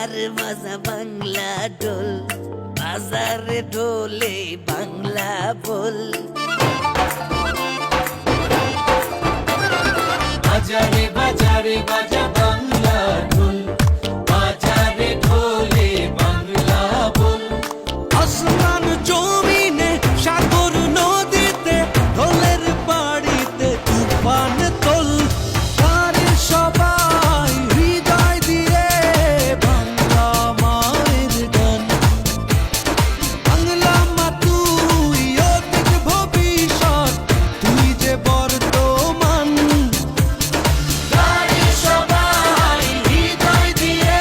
বাজারে বাজা বাংলা ঢোল, বাজারে ঢোলে বাংলা বল। বাজারে বাজারে বাজা বাংলা ঢোল, বাজারে ঢোলে বাংলা বল। আসমান জমিনে সাগর নদীতে ঢোলের বাড়িতে তুফান তোল। তারে সবাই হৃদয় দিয়ে বাংলা মায়ের গান। বাংলা মা তুই অতীত ভবিষ্যৎ, তুই যে বর্তমান। তারে সবাই হৃদয় দিয়ে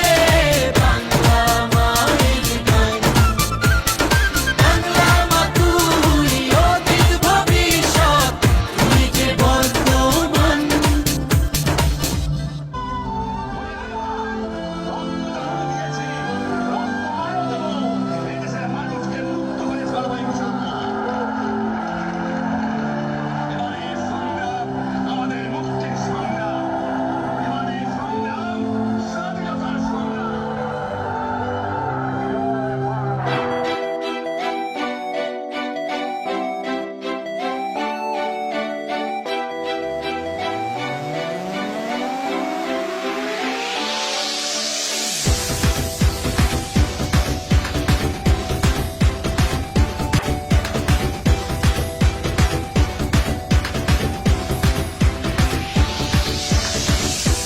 বাংলা মায়ের গান। বাংলা মা তুই অতীত ভবিষ্যৎ, তুই যে বর্তমান। আমাদের মুক্তির সংগ্রাম, আমাদের সংগ্রাম, স্বাধীনতার সংগ্রাম।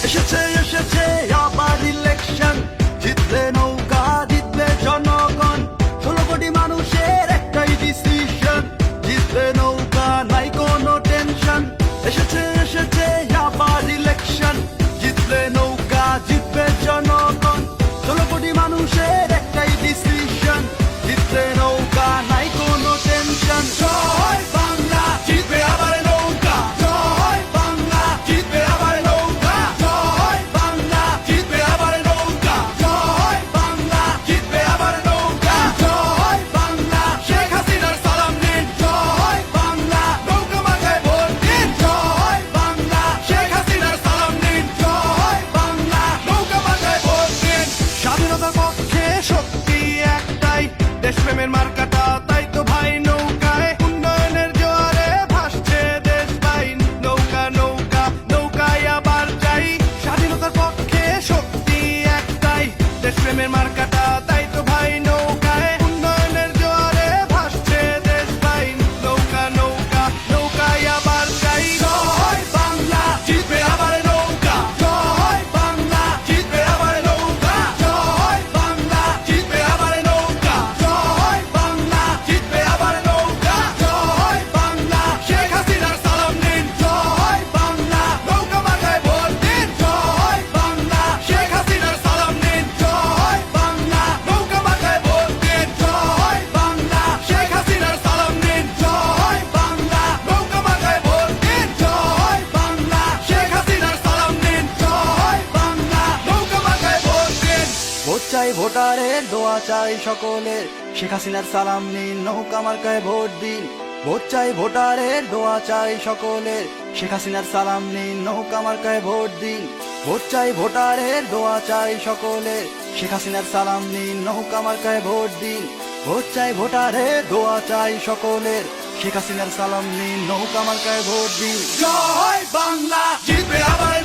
এসেছে এসেছে আবার ইলেকশন, জিতবে নৌকা জিতবে জনগণ। 16 কোটি মানুষের একটাই ডিসিশন, জিতবে নৌকা নাই কোনো টেনশন। এসেছে এসেছে আবার ইলেকশন, জিতবে নৌকা জিতবে জনগণ। 16 কোটি মানুষের একটাই ডিসিশন, জিতবে নৌকা নাই কোনো টেনশন। জয় বাংলা, জিতবে আবার নৌকা। জয় বাংলা, জিতবে আবার নৌকা। জয় বাংলা, জিতবে আবার নৌকা। জয় বাংলা, জিতবে আবার নৌকা। জয় বাংলা, শেখ হাসিনার সালাম নিন। জয় বাংলা, নৌকা মাথায় ভোট দিন। জয় বাংলা, শেখ হাসিনার সালাম নিন। জয় বাংলা, নৌকা মাথায় ভোট দিন। স্বাধীনতার পক্ষে শক্তি একটাই, দেশপ্রেমের মার্কাটা তাই তো ভাই নৌকায়। উন্নয়নের জোয়ারে ভাসছে দেশ ভাই, নৌকা নৌকা নৌকায় আবার যাই। স্বাধীনতার পক্ষে শক্তি একটাই, দেশপ্রেমের মার্কাটা তাই তো ভাই নৌকায়। উন্নয়নের জোয়ারে ভাসছে দেশ ভাই, নৌকা নৌকা নৌকায় আবার যাই। জয় বাংলা, জিতবে আবার নৌকা। জয় বাংলা, জিতবে আবার নৌকা। জয় বাংলা, জিতবে আবার নৌকা। জয় বাংলা, জিতবে আবার নৌকা। জয় বাংলা, শেখ হাসিনার সালাম নিন। জয় বাংলা, নৌকা মাথায় ভোট দিন। জয় বাংলা, শেখ হাসিনার সালাম নিন। জয় বাংলা, নৌকা মাথায় ভোট দিন। জয় বাংলা, শেখ হাসিনার সালাম নিন। জয় বাংলা, নৌকা মাথায় ভোট দিন। জয় বাংলা, শেখ হাসিনার সালাম নিন। জয় বাংলা, নৌকা মাথায় ভোট দিন। ভোট চাই ভোটারের, দোয়া চাই সকলের, শেখ হাসিনার সালাম নিন, নৌকা মার্কায় ভোট দিন। ভোট চাই ভোটারের, দোয়া চাই সকলের, শেখ হাসিনার সালাম নিন, নৌকা মার্কায় ভোট দিন। ভোট চাই ভোটারের, দোয়া চাই সকলের, শেখ হাসিনার সালাম নিন, নৌকা মার্কায় ভোট দিন। ভোট চাই ভোটারের, দোয়া চাই সকলের, শেখ হাসিনার সালাম নিন, নৌকা মার্কায় ভোট দিন। জয় বাংলা, জিতবে আবার